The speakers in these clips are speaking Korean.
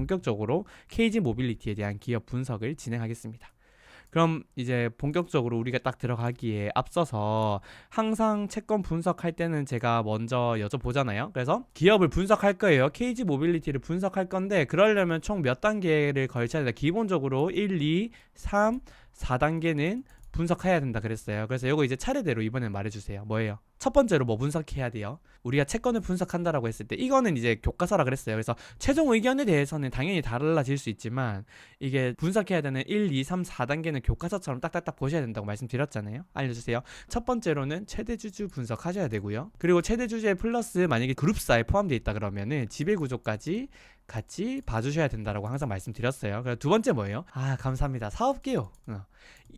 본격적으로 KG 모빌리티에 대한 기업 분석을 진행하겠습니다. 그럼 이제 본격적으로 우리가 딱 들어가기에 앞서서 항상 채권 분석할 때는 제가 먼저 여쭤보잖아요. 그래서 기업을 분석할 거예요. KG 모빌리티를 분석할 건데 그러려면 총 몇 단계를 걸쳐야 된다. 기본적으로 1, 2, 3, 4단계는 분석해야 된다 그랬어요. 그래서 이거 이제 차례대로 이번엔 말해주세요. 뭐예요? 첫 번째로 뭐 분석해야 돼요? 우리가 채권을 분석한다라고 했을 때 이거는 이제 교과서라 그랬어요. 그래서 최종 의견에 대해서는 당연히 달라질 수 있지만 이게 분석해야 되는 1, 2, 3, 4단계는 교과서처럼 딱딱딱 보셔야 된다고 말씀드렸잖아요. 알려주세요. 첫 번째로는 최대주주 분석하셔야 되고요. 그리고 최대주주의 플러스 만약에 그룹사에 포함되어 있다 그러면은 지배구조까지 같이 봐주셔야 된다라고 항상 말씀드렸어요. 그리고 두 번째 뭐예요? 감사합니다. 사업개요.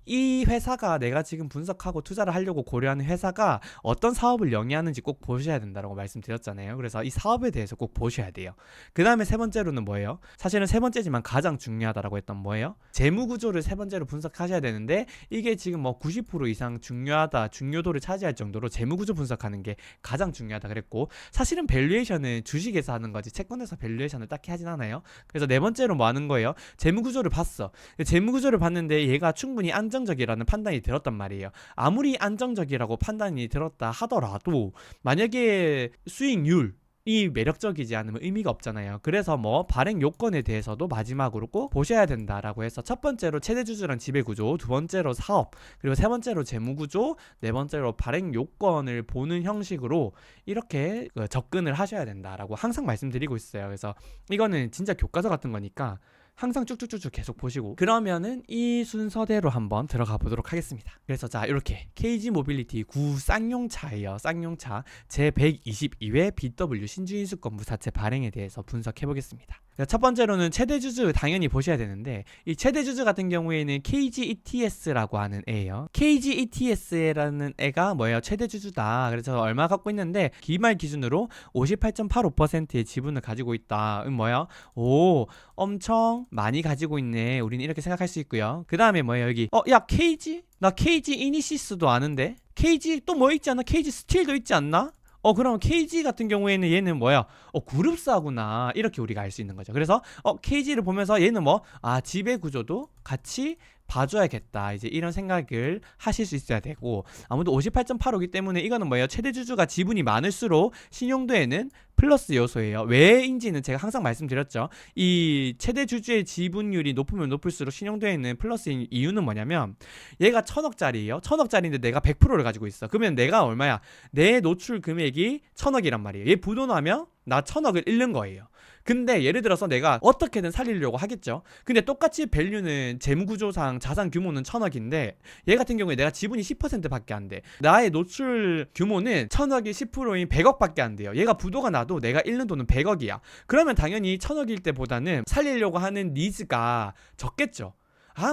이 회사가 내가 지금 분석하고 투자를 하려고 고려하는 회사가 어떤 사업을 영위하는지 꼭 보셔야 된다고 말씀드렸잖아요. 그래서 이 사업에 대해서 꼭 보셔야 돼요. 그 다음에 세 번째로는 뭐예요? 사실은 세 번째지만 가장 중요하다라고 했던 뭐예요? 재무구조를 세 번째로 분석하셔야 되는데 이게 지금 뭐 90% 이상 중요하다, 중요도를 차지할 정도로 재무구조 분석하는 게 가장 중요하다 그랬고 사실은 밸류에이션은 주식에서 하는 거지 채권에서 밸류에이션을 딱히 하진 않아요. 그래서 네 번째로 뭐 하는 거예요? 재무구조를 봤어. 재무구조를 봤는데 얘가 충분히 안정적이라는 판단이 들었단 말이에요. 아무리 안정적이라고 판단이 들었다 하더라도 만약에 수익률 이 매력적이지 않으면 의미가 없잖아요. 그래서 뭐 발행 요건에 대해서도 마지막으로 꼭 보셔야 된다라고 해서 첫 번째로 최대주주랑 지배구조, 두 번째로 사업, 그리고 세 번째로 재무구조, 네 번째로 발행 요건을 보는 형식으로 이렇게 접근을 하셔야 된다라고 항상 말씀드리고 있어요. 그래서 이거는 진짜 교과서 같은 거니까 항상 쭉쭉쭉쭉 계속 보시고 그러면은 이 순서대로 한번 들어가 보도록 하겠습니다. 그래서 자 이렇게 KG 모빌리티 구 쌍용차예요. 쌍용차 제122회 BW 신주인수권 무사채 발행에 대해서 분석해 보겠습니다. 첫 번째로는 최대주주 당연히 보셔야 되는데 이 최대주주 같은 경우에는 KGETS라고 하는 애예요. KGETS라는 애가 뭐예요? 최대주주다. 그래서 얼마 갖고 있는데 기말 기준으로 58.85%의 지분을 가지고 있다. 뭐야? 오, 엄청 많이 가지고 있네. 우리는 이렇게 생각할 수 있고요. 그 다음에 뭐예요? 여기 야 KG? 나 KG 이니시스도 아는데 KG 또 뭐 있지 않나? KG 스틸도 있지 않나? 그럼 KG 같은 경우에는 얘는 뭐야? 그룹사구나. 이렇게 우리가 알 수 있는 거죠. 그래서 KG를 보면서 얘는 뭐 지배구조도 같이 봐줘야겠다. 이제 이런 생각을 하실 수 있어야 되고 아무도 58.85이기 때문에 이거는 뭐예요? 최대주주가 지분이 많을수록 신용도에는 플러스 요소예요. 왜인지는 제가 항상 말씀드렸죠. 이 최대주주의 지분율이 높으면 높을수록 신용도에는 플러스인 이유는 뭐냐면 얘가 1,000억짜리예요. 1,000억짜리인데 내가 100%를 가지고 있어. 그러면 내가 얼마야? 내 노출 금액이 1,000억이란 말이에요. 얘 부도나면 나 1,000억을 잃는 거예요. 근데 예를 들어서 내가 어떻게든 살리려고 하겠죠. 근데 똑같이 밸류는 재무구조상 자산 규모는 1,000억인데 얘 같은 경우에 내가 지분이 10%밖에 안 돼. 나의 노출 규모는 1,000억이 10%인 100억밖에 안 돼요. 얘가 부도가 나도 내가 잃는 돈은 100억이야. 그러면 당연히 1,000억일 때보다는 살리려고 하는 니즈가 적겠죠.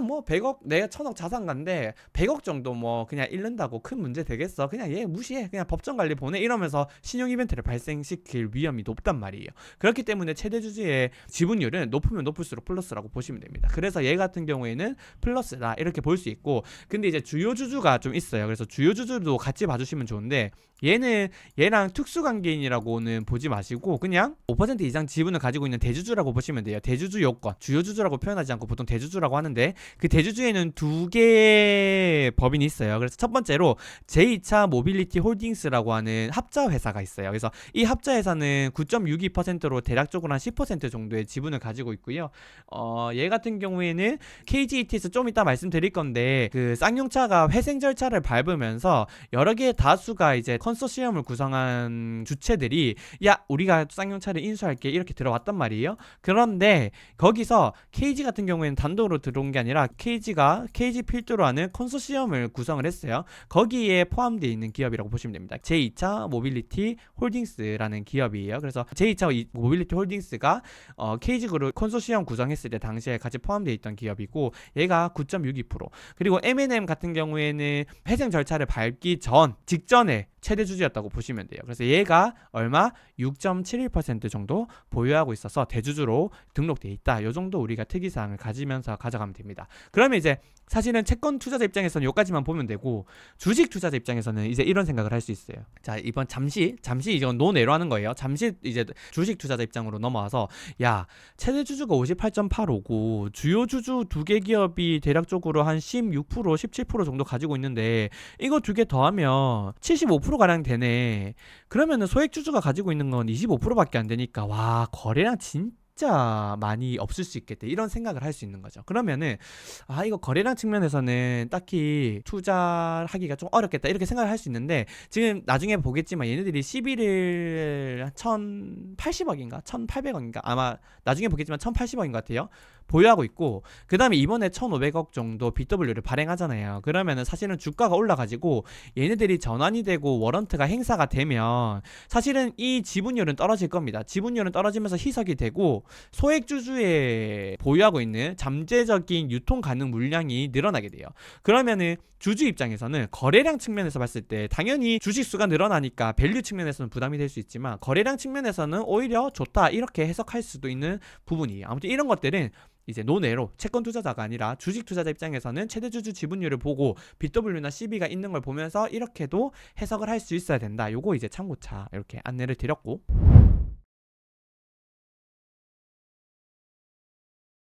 뭐 100억 내가 1,000억 자산가인데 100억 정도 뭐 그냥 잃는다고 큰 문제 되겠어. 그냥 얘 무시해. 그냥 법정 관리 보내. 이러면서 신용 이벤트를 발생시킬 위험이 높단 말이에요. 그렇기 때문에 최대주주의 지분율은 높으면 높을수록 플러스라고 보시면 됩니다. 그래서 얘 같은 경우에는 플러스다 이렇게 볼 수 있고 근데 이제 주요 주주가 좀 있어요. 그래서 주요 주주도 같이 봐주시면 좋은데 얘는 얘랑 특수관계인이라고는 보지 마시고 그냥 5% 이상 지분을 가지고 있는 대주주라고 보시면 돼요. 대주주 요건 주요 주주라고 표현하지 않고 보통 대주주라고 하는데 그 대주주에는 두 개의 법인이 있어요. 그래서 첫 번째로 제2차 모빌리티 홀딩스라고 하는 합자 회사가 있어요. 그래서 이 합자 회사는 9.62%로 대략적으로 한 10% 정도의 지분을 가지고 있고요. 얘 같은 경우에는 KGETS 좀 이따 말씀드릴 건데 그 쌍용차가 회생 절차를 밟으면서 여러 개의 다수가 이제 컨소시엄을 구성한 주체들이 야 우리가 쌍용차를 인수할게 이렇게 들어왔단 말이에요. 그런데 거기서 KG 같은 경우에는 단독으로 들어온 게 아니라 KG가 KG 필두로 하는 컨소시엄을 구성을 했어요. 거기에 포함되어 있는 기업이라고 보시면 됩니다. 제2차 모빌리티 홀딩스라는 기업이에요. 그래서 제2차 모빌리티 홀딩스가 KG그룹 컨소시엄 구성했을 때 당시에 같이 포함되어 있던 기업이고 얘가 9.62% 그리고 M&M 같은 경우에는 회생 절차를 밟기 직전에 최대 주주였다고 보시면 돼요. 그래서 얘가 얼마? 6.71% 정도 보유하고 있어서 대주주로 등록돼 있다. 요 정도 우리가 특이사항을 가지면서 가져가면 됩니다. 그러면 이제 사실은 채권 투자자 입장에서는 요까지만 보면 되고, 주식 투자자 입장에서는 이제 이런 생각을 할 수 있어요. 자, 이번 잠시 이건 노내로 하는 거예요. 잠시 이제 주식 투자자 입장으로 넘어와서, 야, 최대 주주가 58.85고 주요 주주 두 개 기업이 대략적으로 한 16%, 17% 정도 가지고 있는데 이거 두 개 더하면 75% 가량 되네. 그러면은 소액 주주가 가지고 있는 건 25%밖에 안 되니까, 와, 거래량 진짜 많이 없을 수 있겠다, 이런 생각을 할 수 있는 거죠. 그러면은 이거 거래량 측면에서는 딱히 투자하기가 좀 어렵겠다, 이렇게 생각을 할 수 있는데, 지금 나중에 보겠지만 얘네들이 11일 1080억인가 1800억인가 아마 나중에 보겠지만 1080억인 것 같아요, 보유하고 있고, 그 다음에 이번에 1500억 정도 BW를 발행하잖아요. 그러면은 사실은 주가가 올라가지고 얘네들이 전환이 되고 워런트가 행사가 되면 사실은 이 지분율은 떨어질 겁니다. 지분율은 떨어지면서 희석이 되고 소액주주에 보유하고 있는 잠재적인 유통 가능 물량이 늘어나게 돼요. 그러면은 주주 입장에서는 거래량 측면에서 봤을 때 당연히 주식수가 늘어나니까 밸류 측면에서는 부담이 될 수 있지만, 거래량 측면에서는 오히려 좋다, 이렇게 해석할 수도 있는 부분이에요. 아무튼 이런 것들은 이제 논외로 채권 투자자가 아니라 주식 투자자 입장에서는 최대 주주 지분율을 보고 BW나 CB가 있는 걸 보면서 이렇게도 해석을 할 수 있어야 된다. 요거 이제 참고차 이렇게 안내를 드렸고,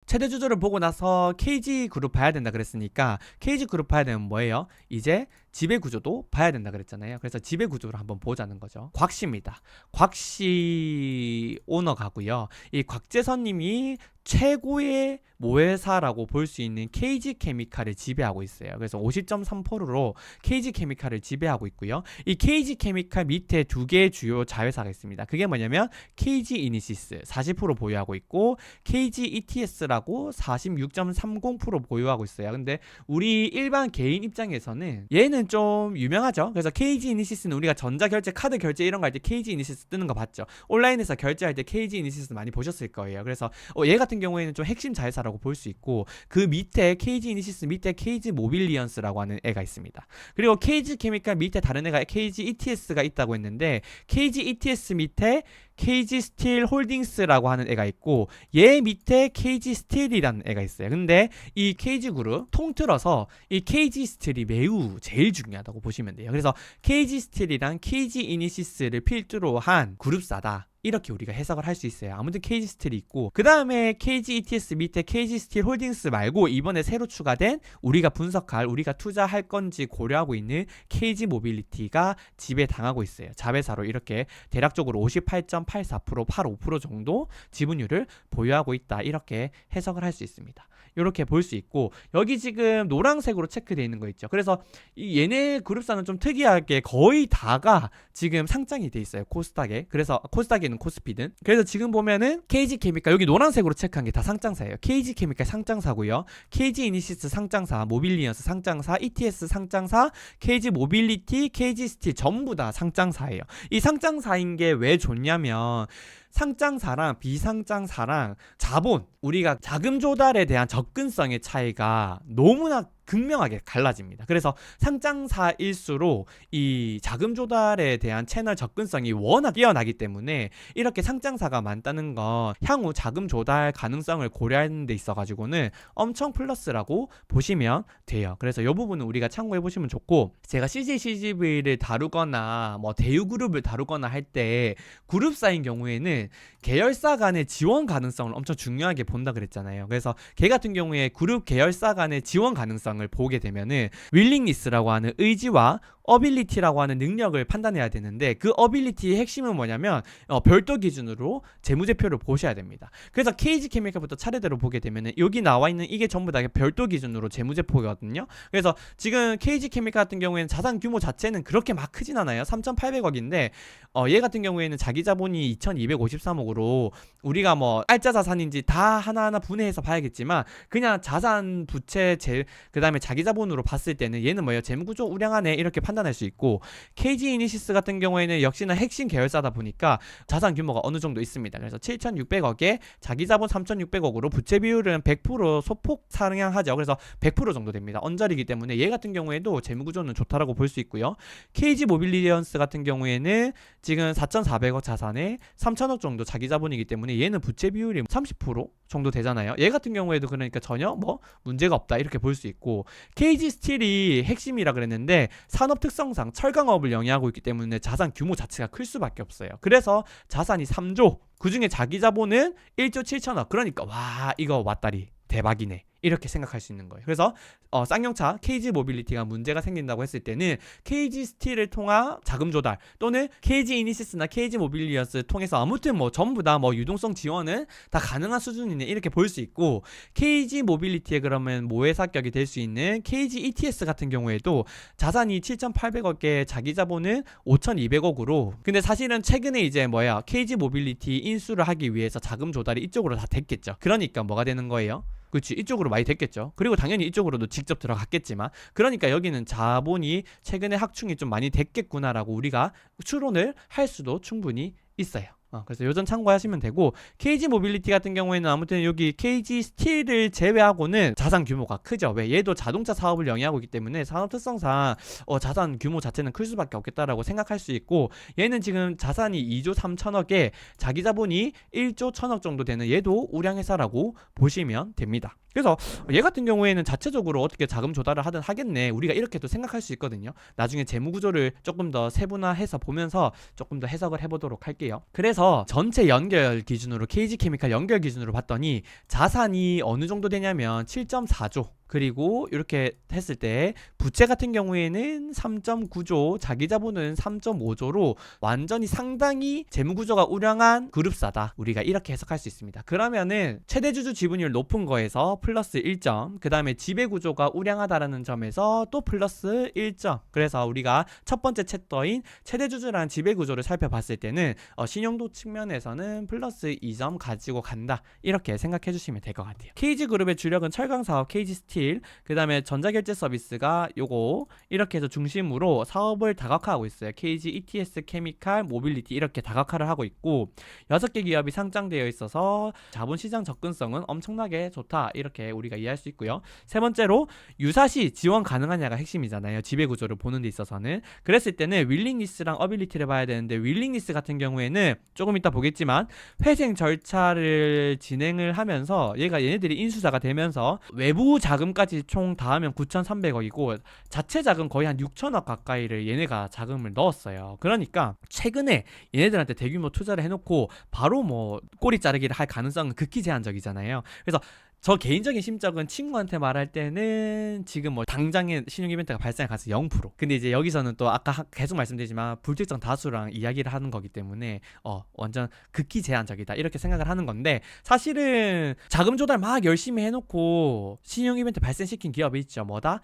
최대 주주를 보고 나서 KG그룹 봐야 된다 그랬으니까, KG그룹 봐야 되면 뭐예요? 이제 지배구조도 봐야 된다 그랬잖아요. 그래서 지배구조를 한번 보자는 거죠. 곽씨입니다. 곽씨 오너가고요. 이 곽재선님이 최고의 모회사라고 볼 수 있는 KG케미칼을 지배하고 있어요. 그래서 50.3%로 KG케미칼을 지배하고 있고요. 이 KG케미칼 밑에 두 개의 주요 자회사가 있습니다. 그게 뭐냐면 KG이니시스 40% 보유하고 있고, KGETS라고 46.30% 보유하고 있어요. 근데 우리 일반 개인 입장에서는 얘는 좀 유명하죠. 그래서 KG이니시스는 우리가 전자결제, 카드 결제 이런 거 할 때 KG이니시스 뜨는 거 봤죠. 온라인에서 결제할 때 KG이니시스 많이 보셨을 거예요. 그래서 얘 같은 경우에는 좀 핵심 자회사라고 볼 수 있고, 그 밑에 KG이니시스 밑에 KG모빌리언스라고 하는 애가 있습니다. 그리고 KG케미칼 밑에 다른 애가 KGETS가 있다고 했는데, KGETS 밑에 KG스틸홀딩스라고 하는 애가 있고, 얘 밑에 KG스틸이라는 애가 있어요. 근데 이 KG그룹 통틀어서 이 KG스틸이 매우 제일 중요하다고 보시면 돼요. 그래서 KG스틸이랑 KG이니시스를 필두로 한 그룹사다, 이렇게 우리가 해석을 할 수 있어요. 아무튼 KG스틸이 있고, 그 다음에 KGETS 밑에 KG스틸홀딩스 말고 이번에 새로 추가된 우리가 분석할, 우리가 투자할 건지 고려하고 있는 KG모빌리티가 지배당하고 있어요. 자회사로 이렇게 대략적으로 58.84%, 85% 정도 지분율을 보유하고 있다, 이렇게 해석을 할 수 있습니다. 이렇게 볼 수 있고, 여기 지금 노란색으로 체크되어 있는 거 있죠. 그래서 이 얘네 그룹사는 좀 특이하게 거의 다가 지금 상장이 돼 있어요, 코스닥에. 그래서 코스닥에는 코스피든. 그래서 지금 보면은 KG케미칼 여기 노란색으로 체크한 게 다 상장사예요. KG케미칼 상장사고요, KG이니시스 상장사, 모빌리언스 상장사, ETS 상장사, KG모빌리티, KG스틸 전부 다 상장사예요. 이 상장사인 게 왜 좋냐면, 상장사랑 비상장사랑 자본, 우리가 자금 조달에 대한 접근성의 차이가 너무나 극명하게 갈라집니다. 그래서 상장사일수록 이 자금 조달에 대한 채널 접근성이 워낙 뛰어나기 때문에 이렇게 상장사가 많다는 건 향후 자금 조달 가능성을 고려하는 데 있어 가지고는 엄청 플러스라고 보시면 돼요. 그래서 이 부분은 우리가 참고해 보시면 좋고, 제가 CJCGV를 다루거나 뭐 대우그룹을 다루거나 할 때 그룹사인 경우에는 계열사 간의 지원 가능성을 엄청 중요하게 본다 그랬잖아요. 그래서 걔 같은 경우에 그룹 계열사 간의 지원 가능성을 보게 되면은 윌링리스라고 하는 의지와 어빌리티라고 하는 능력을 판단해야 되는데, 그 어빌리티의 핵심은 뭐냐면 별도 기준으로 재무제표를 보셔야 됩니다. 그래서 KG케미칼부터 차례대로 보게 되면은 여기 나와 있는 이게 전부 다 별도 기준으로 재무제표거든요. 그래서 지금 KG케미칼 같은 경우에는 자산 규모 자체는 그렇게 막 크진 않아요. 3,800억인데 얘 같은 경우에는 자기 자본이 2,253억으로 우리가 뭐 알짜 자산인지 다 하나하나 분해해서 봐야겠지만, 그냥 자산 부채 그 다음에 자기 자본으로 봤을 때는 얘는 뭐예요, 재무구조 우량하네, 이렇게 판단 판단할 수 있고, KG 이니시스 같은 경우에는 역시나 핵심 계열사다 보니까 자산 규모가 어느 정도 있습니다. 그래서 7,600억에 자기 자본 3,600억으로 부채 비율은 100% 소폭 상향하죠. 그래서 100% 정도 됩니다. 언저리이기 때문에 얘 같은 경우에도 재무 구조는 좋다라고 볼 수 있고요. KG 모빌리언스 같은 경우에는 지금 4,400억 자산에 3,000억 정도 자기 자본이기 때문에 얘는 부채 비율이 30% 정도 되잖아요. 얘 같은 경우에도 그러니까 전혀 뭐 문제가 없다 이렇게 볼 수 있고, KG 스틸이 핵심이라 그랬는데 산업 특성상 철강업을 영위하고 있기 때문에 자산 규모 자체가 클 수밖에 없어요. 그래서 자산이 3조, 그중에 자기 자본은 1조 7천억. 그러니까 와 이거 왔다리 대박이네 이렇게 생각할 수 있는 거예요. 그래서 쌍용차 KG 모빌리티가 문제가 생긴다고 했을 때는 KG 스틸을 통한 자금 조달 또는 KG 이니시스나 KG 모빌리언스 통해서 아무튼 뭐 전부 다 뭐 유동성 지원은 다 가능한 수준이네 이렇게 볼 수 있고, KG 모빌리티에 그러면 모해사격이 될 수 있는 KG ETS 같은 경우에도 자산이 7,800억에 자기 자본은 5,200억으로, 근데 사실은 최근에 이제 KG 모빌리티 인수를 하기 위해서 자금 조달이 이쪽으로 다 됐겠죠. 그러니까 뭐가 되는 거예요? 그렇지, 이쪽으로 많이 됐겠죠. 그리고 당연히 이쪽으로도 직접 들어갔겠지만, 그러니까 여기는 자본이 최근에 확충이 좀 많이 됐겠구나라고 우리가 추론을 할 수도 충분히 있어요. 그래서 요점 참고하시면 되고, KG 모빌리티 같은 경우에는 아무튼 여기 KG 스틸을 제외하고는 자산 규모가 크죠. 왜? 얘도 자동차 사업을 영위하고 있기 때문에 산업 특성상 자산 규모 자체는 클 수밖에 없겠다라고 생각할 수 있고, 얘는 지금 자산이 2조 3천억에 자기 자본이 1조 1천억 정도 되는 얘도 우량회사라고 보시면 됩니다. 그래서 얘 같은 경우에는 자체적으로 어떻게 자금 조달을 하든 하겠네 우리가 이렇게도 생각할 수 있거든요. 나중에 재무 구조를 조금 더 세분화해서 보면서 조금 더 해석을 해보도록 할게요. 그래서 전체 연결 기준으로 KG케미칼 연결 기준으로 봤더니 자산이 어느 정도 되냐면 7.4조, 그리고 이렇게 했을 때 부채 같은 경우에는 3.9조, 자기 자본은 3.5조로 완전히 상당히 재무구조가 우량한 그룹사다, 우리가 이렇게 해석할 수 있습니다. 그러면은 최대주주 지분율 높은 거에서 플러스 1점, 그 다음에 지배구조가 우량하다라는 점에서 또 플러스 1점. 그래서 우리가 첫 번째 챕터인 최대주주라는 지배구조를 살펴봤을 때는 신용도 측면에서는 플러스 2점 가지고 간다, 이렇게 생각해 주시면 될 것 같아요. KG그룹의 주력은 철강사업 KG스틸, 그 다음에 전자결제 서비스가 요거 이렇게 해서 중심으로 사업을 다각화하고 있어요. KG ETS 케미칼 모빌리티 이렇게 다각화를 하고 있고, 6개 기업이 상장되어 있어서 자본시장 접근성은 엄청나게 좋다, 이렇게 우리가 이해할 수 있고요. 세 번째로 유사시 지원 가능하냐가 핵심이잖아요. 지배구조를 보는 데 있어서는. 그랬을 때는 윌링리스랑 어빌리티를 봐야 되는데, 윌링리스 같은 경우에는 조금 이따 보겠지만 회생 절차를 진행을 하면서 얘네들이 인수자가 되면서 외부 자금까지 총 다 하면 9,300억이고 자체 자금 거의 한 6천억 가까이를 얘네가 자금을 넣었어요. 그러니까 최근에 얘네들한테 대규모 투자를 해놓고 바로 뭐 꼬리 자르기를 할 가능성은 극히 제한적이잖아요. 그래서 저 개인적인 심적은 친구한테 말할 때는 지금 뭐 당장에 신용 이벤트가 발생할 가능성이 0%. 근데 이제 여기서는 또 아까 계속 말씀드리지만 불특정 다수랑 이야기를 하는 거기 때문에 완전 극히 제한적이다, 이렇게 생각을 하는 건데, 사실은 자금 조달 막 열심히 해놓고 신용 이벤트 발생시킨 기업이 있죠. 뭐다?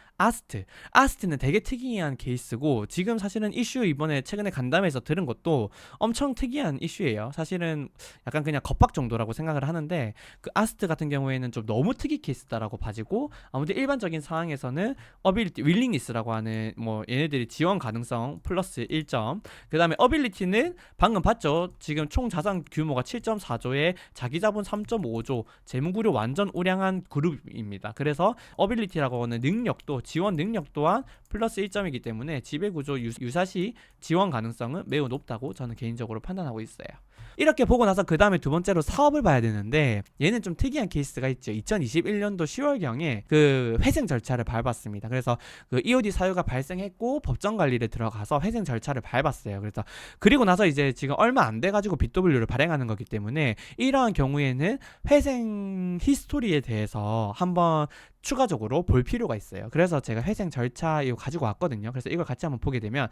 아스트는 되게 특이한 케이스고, 지금 사실은 이슈 이번에 최근에 간담회에서 들은 것도 엄청 특이한 이슈예요. 사실은 약간 그냥 겁박 정도라고 생각을 하는데, 그 아스트 같은 경우에는 좀 너무 특이 케이스다라고 봐지고, 아무튼 일반적인 상황에서는 어빌리티, 윌링리스라고 하는 뭐 얘네들이 지원 가능성 플러스 1점, 그 다음에 어빌리티는 방금 봤죠. 지금 총 자산 규모가 7.4조에 자기 자본 3.5조, 재무구조 완전 우량한 그룹입니다. 그래서 어빌리티라고 하는 능력도, 지원 능력 또한 플러스 1점이기 때문에 지배구조 유사시 지원 가능성은 매우 높다고 저는 개인적으로 판단하고 있어요. 이렇게 보고 나서 그 다음에 두 번째로 사업을 봐야 되는데, 얘는 좀 특이한 케이스가 있죠. 2021년도 10월경에 그 회생 절차를 밟았습니다. 그래서 그 EOD 사유가 발생했고 법정 관리를 들어가서 회생 절차를 밟았어요. 그래서 그리고 나서 이제 지금 얼마 안 돼가지고 BW를 발행하는 거기 때문에 이러한 경우에는 회생 히스토리에 대해서 한번 추가적으로 볼 필요가 있어요. 그래서 제가 회생 절차 이거 가지고 왔거든요. 그래서 이걸 같이 한번 보게 되면,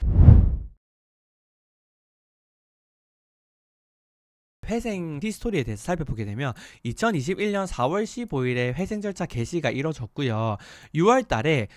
회생 히스토리에 대해서 살펴보게 되면 2021년 4월 15일에 회생 절차 개시가 이뤄졌고요. 6월 달에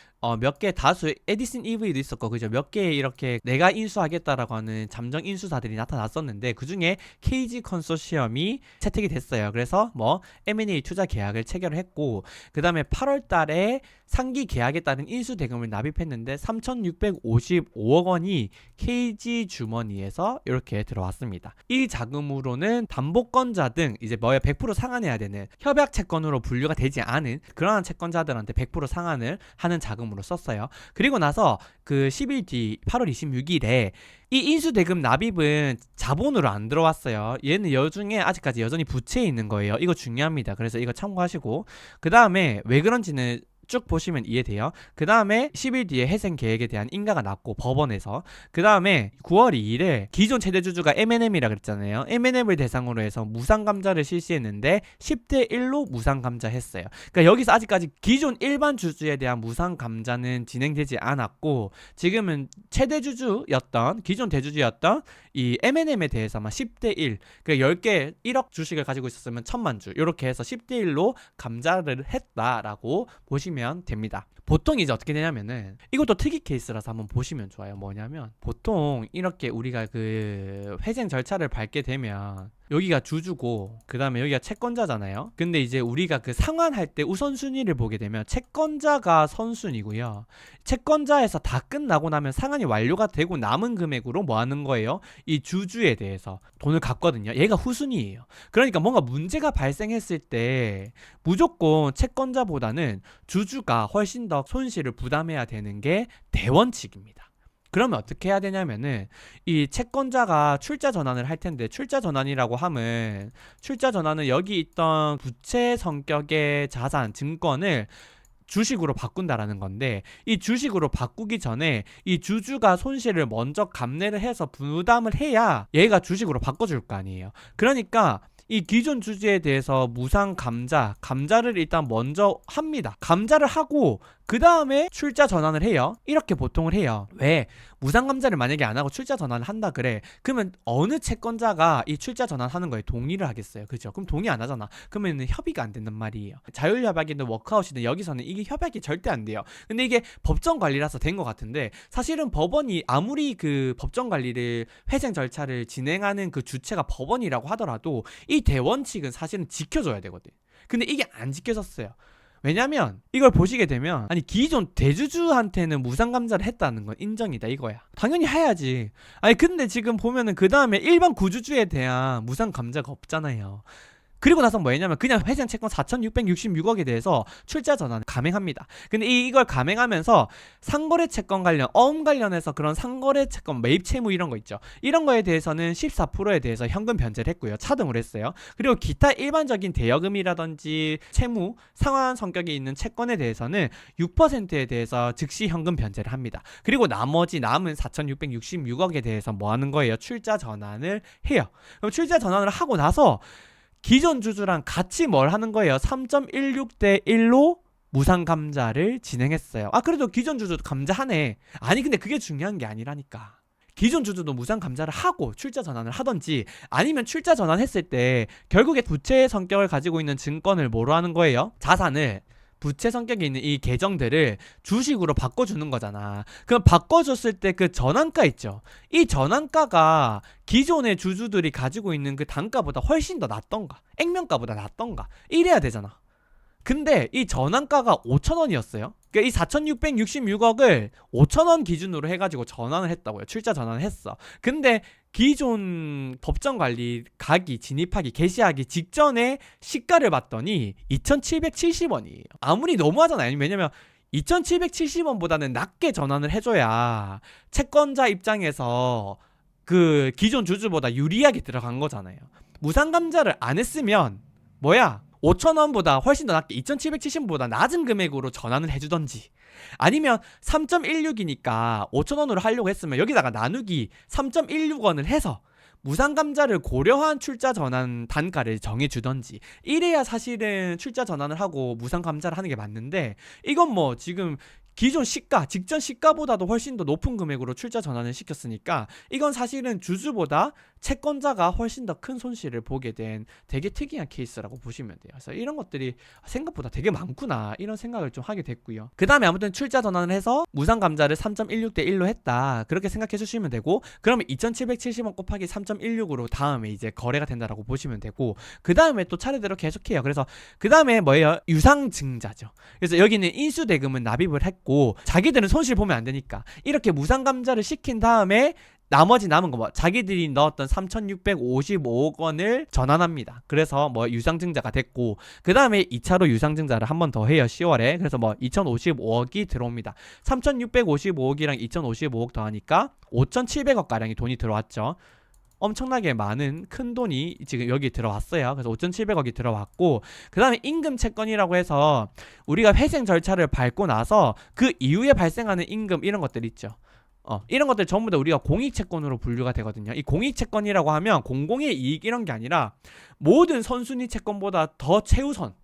몇 개 다수 에디슨 EV도 있었고 그죠? 몇 개 이렇게 내가 인수하겠다라고 하는 잠정 인수사들이 나타났었는데 그 중에 KG 컨소시엄이 채택이 됐어요. 그래서 뭐 M&A 투자 계약을 체결을 했고 그 다음에 8월 달에 상기 계약에 따른 인수 대금을 납입했는데 3,655억 원이 KG 주머니에서 이렇게 들어왔습니다. 이 자금으로는 담보권자 등 이제 뭐야 100% 상환해야 되는 협약 채권으로 분류가 되지 않은 그러한 채권자들한테 100% 상환을 하는 자금으로 썼어요. 그리고 나서 그 10일 뒤 8월 26일에 이 인수대금 납입은 자본으로 안 들어왔어요. 얘는 여중에 아직까지 여전히 부채에 있는 거예요. 이거 중요합니다. 그래서 이거 참고하시고 그 다음에 왜 그런지는 쭉 보시면 이해돼요. 그 다음에 10일 뒤에 회생 계획에 대한 인가가 났고 법원에서 그 다음에 9월 2일에 기존 최대주주가 M&M이라 그랬잖아요. M&M을 대상으로 해서 무상감자를 실시했는데 10대 1로 무상감자했어요. 그러니까 여기서 아직까지 기존 일반 주주에 대한 무상감자는 진행되지 않았고 지금은 최대주주였던 기존 대주주였던 이 M&M에 대해서만 10대 1 그러니까 10개 1억 주식을 가지고 있었으면 1,000만 주 이렇게 해서 10대 1로 감자를 했다라고 보시면 됩니다. 보통 이제 어떻게 되냐면은 이것도 특이 케이스라서 한번 보시면 좋아요. 뭐냐면 보통 이렇게 우리가 그 회생 절차를 밟게 되면 여기가 주주고 그 다음에 여기가 채권자잖아요. 근데 이제 우리가 그 상환할 때 우선순위를 보게 되면 채권자가 선순위고요. 채권자에서 다 끝나고 나면 상환이 완료가 되고 남은 금액으로 뭐 하는 거예요? 이 주주에 대해서 돈을 갚거든요. 얘가 후순위예요. 그러니까 뭔가 문제가 발생했을 때 무조건 채권자보다는 주주가 훨씬 더 손실을 부담해야 되는 게 대원칙입니다. 그러면 어떻게 해야 되냐면은 이 채권자가 출자 전환을 할 텐데 출자 전환이라고 하면 출자 전환은 여기 있던 부채 성격의 자산 증권을 주식으로 바꾼다라는 건데 이 주식으로 바꾸기 전에 이 주주가 손실을 먼저 감내를 해서 부담을 해야 얘가 주식으로 바꿔줄 거 아니에요. 그러니까 이 기존 주주에 대해서 무상 감자를 일단 먼저 합니다. 감자를 하고 그 다음에 출자 전환을 해요. 이렇게 보통을 해요. 왜? 무상 감자를 만약에 안 하고 출자 전환을 한다 그래. 그러면 어느 채권자가 이 출자 전환하는 거에 동의를 하겠어요. 그죠? 그럼 동의 안 하잖아. 그러면 협의가 안 된단 말이에요. 자율협약이든 워크아웃이든 여기서는 이게 협약이 절대 안 돼요. 근데 이게 법정 관리라서 된 것 같은데 사실은 법원이 아무리 그 법정 관리를 회생 절차를 진행하는 그 주체가 법원이라고 하더라도 이 대원칙은 사실은 지켜줘야 되거든. 근데 이게 안 지켜졌어요. 왜냐면 이걸 보시게 되면 아니 기존 대주주한테는 무상감자를 했다는 건 인정이다 이거야. 당연히 해야지. 아니 근데 지금 보면은 그 다음에 일반 구주주에 대한 무상감자가 없잖아요. 그리고 나서 뭐 했냐면 그냥 회생 채권 4,666억에 대해서 출자 전환을 감행합니다. 근데 이걸 감행하면서 상거래 채권 관련, 어음 관련해서 그런 상거래 채권 매입 채무 이런 거 있죠. 이런 거에 대해서는 14%에 대해서 현금 변제를 했고요. 차등을 했어요. 그리고 기타 일반적인 대여금이라든지 채무, 상환 성격이 있는 채권에 대해서는 6%에 대해서 즉시 현금 변제를 합니다. 그리고 나머지 남은 4,666억에 대해서 뭐 하는 거예요? 출자 전환을 해요. 그럼 출자 전환을 하고 나서 기존 주주랑 같이 뭘 하는 거예요? 3.16대 1로 무상 감자를 진행했어요. 아 그래도 기존 주주도 감자하네. 아니 근데 그게 중요한 게 아니라니까. 기존 주주도 무상 감자를 하고 출자 전환을 하던지 아니면 출자 전환했을 때 결국에 부채의 성격을 가지고 있는 증권을 뭐로 하는 거예요? 자산을 부채 성격이 있는 이 계정들을 주식으로 바꿔주는 거잖아. 그럼 바꿔줬을 때 그 전환가 있죠. 이 전환가가 기존의 주주들이 가지고 있는 그 단가보다 훨씬 더 낮던가 액면가보다 낮던가 이래야 되잖아. 근데 이 전환가가 5,000원이었어요. 그러니까 이 4,666억을 5,000원 기준으로 해가지고 전환을 했다고요. 출자 전환을 했어. 근데 기존 법정 관리 진입하기 개시하기 직전에 시가를 봤더니 2,770원이에요. 아무리 너무하잖아요. 왜냐면 2,770원보다는 낮게 전환을 해줘야 채권자 입장에서 그 기존 주주보다 유리하게 들어간 거잖아요. 무상감자를 안 했으면 뭐야? 5,000원보다 훨씬 더 낮게 2,770원보다 낮은 금액으로 전환을 해주던지 아니면 3.16이니까 5,000원으로 하려고 했으면 여기다가 나누기 3.16원을 해서 무상감자를 고려한 출자 전환 단가를 정해주던지 이래야 사실은 출자 전환을 하고 무상감자를 하는 게 맞는데 이건 뭐 지금 기존 시가, 직전 시가보다도 훨씬 더 높은 금액으로 출자 전환을 시켰으니까 이건 사실은 주주보다 채권자가 훨씬 더 큰 손실을 보게 된 되게 특이한 케이스라고 보시면 돼요. 그래서 이런 것들이 생각보다 되게 많구나 이런 생각을 좀 하게 됐고요. 그 다음에 아무튼 출자 전환을 해서 무상감자를 3.16대 1로 했다 그렇게 생각해 주시면 되고, 그러면 2770원 곱하기 3.16으로 다음에 이제 거래가 된다라고 보시면 되고, 그 다음에 또 차례대로 계속해요. 그래서 그 다음에 뭐예요? 유상증자죠. 그래서 여기는 인수대금은 납입을 했고 자기들은 손실 보면 안 되니까 이렇게 무상감자를 시킨 다음에 나머지 남은 거 뭐 자기들이 넣었던 3,655억 원을 전환합니다. 그래서 뭐 유상증자가 됐고, 그 다음에 2차로 유상증자를 한 번 더 해요. 10월에. 그래서 뭐 2,055억이 들어옵니다. 3,655억이랑 2,055억 더하니까 5,700억 가량이 돈이 들어왔죠. 엄청나게 많은 큰 돈이 지금 여기 들어왔어요. 그래서 5,700억이 들어왔고, 그 다음에 임금 채권이라고 해서 우리가 회생 절차를 밟고 나서 그 이후에 발생하는 임금 이런 것들 있죠. 이런 것들 전부 다 우리가 공익채권으로 분류가 되거든요. 이 공익채권이라고 하면 공공의 이익 이런 게 아니라 모든 선순위 채권보다 더 최우선,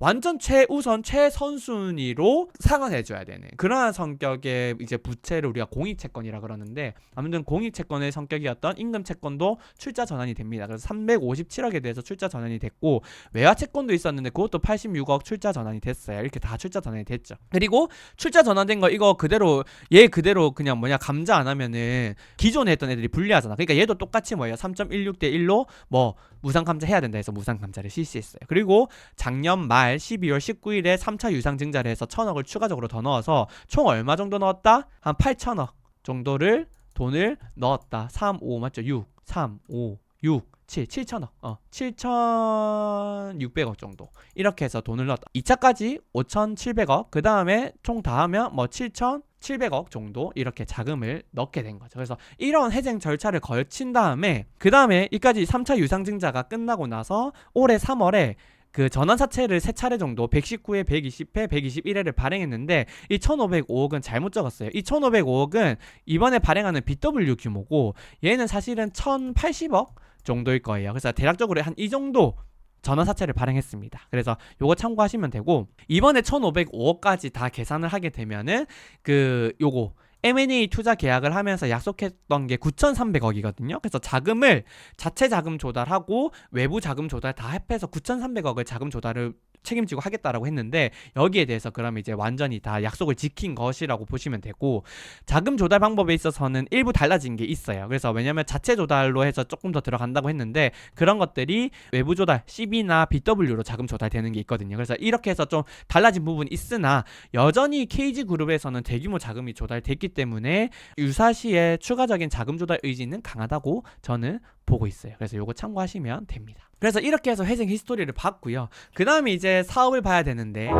완전 최우선 최선순위로 상환해줘야 되는 그러한 성격의 이제 부채를 우리가 공익채권이라 그러는데, 아무튼 공익채권의 성격이었던 임금채권도 출자 전환이 됩니다. 그래서 357억에 대해서 출자 전환이 됐고, 외화채권도 있었는데 그것도 86억 출자 전환이 됐어요. 이렇게 다 출자 전환이 됐죠. 그리고 출자 전환된 거 이거 그대로 얘 그대로 그냥 뭐냐 감자 안 하면은 기존에 했던 애들이 불리하잖아. 그러니까 얘도 똑같이 뭐예요? 3.16대 1로 뭐 무상감자 해야 된다 해서 무상감자를 실시했어요. 그리고 작년 말 12월 19일에 3차 유상증자를 해서 1,000억을 추가적으로 더 넣어서 총 얼마 정도 넣었다? 한 8,000억 정도를 돈을 넣었다. 3, 5 맞죠? 6, 3, 5, 6, 7,000억. 7,600억 정도. 이렇게 해서 돈을 넣었다. 2차까지 5,700억. 그 다음에 총 다 하면 뭐 7,700억 정도 이렇게 자금을 넣게 된 거죠. 그래서 이런 회생 절차를 거친 다음에 그 다음에 이까지 3차 유상증자가 끝나고 나서 올해 3월에 그 전환사채를 3차례 정도 119회, 120회, 121회를 발행했는데 이 1,505억은 잘못 적었어요. 이 1,505억은 이번에 발행하는 BW 규모고 얘는 사실은 1,080억 정도일 거예요. 그래서 대략적으로 한 이 정도 전환사채를 발행했습니다. 그래서 요거 참고하시면 되고, 이번에 1,505억까지 다 계산을 하게 되면은 그 요거 M&A 투자 계약을 하면서 약속했던 게 9,300억이거든요. 그래서 자금을 자체 자금 조달하고 외부 자금 조달 다 합해서 9,300억을 자금 조달을 책임지고 하겠다라고 했는데, 여기에 대해서 그럼 이제 완전히 다 약속을 지킨 것이라고 보시면 되고, 자금 조달 방법에 있어서는 일부 달라진 게 있어요. 그래서 왜냐면 자체 조달로 해서 조금 더 들어간다고 했는데 그런 것들이 외부 조달 CB나 BW로 자금 조달되는 게 있거든요. 그래서 이렇게 해서 좀 달라진 부분이 있으나 여전히 KG그룹에서는 대규모 자금이 조달됐기 때문에 유사시에 추가적인 자금 조달 의지는 강하다고 저는 보고 있어요. 그래서 요거 참고하시면 됩니다. 그래서 이렇게 해서 회생 히스토리를 봤고요. 그 다음에 이제 사업을 봐야 되는데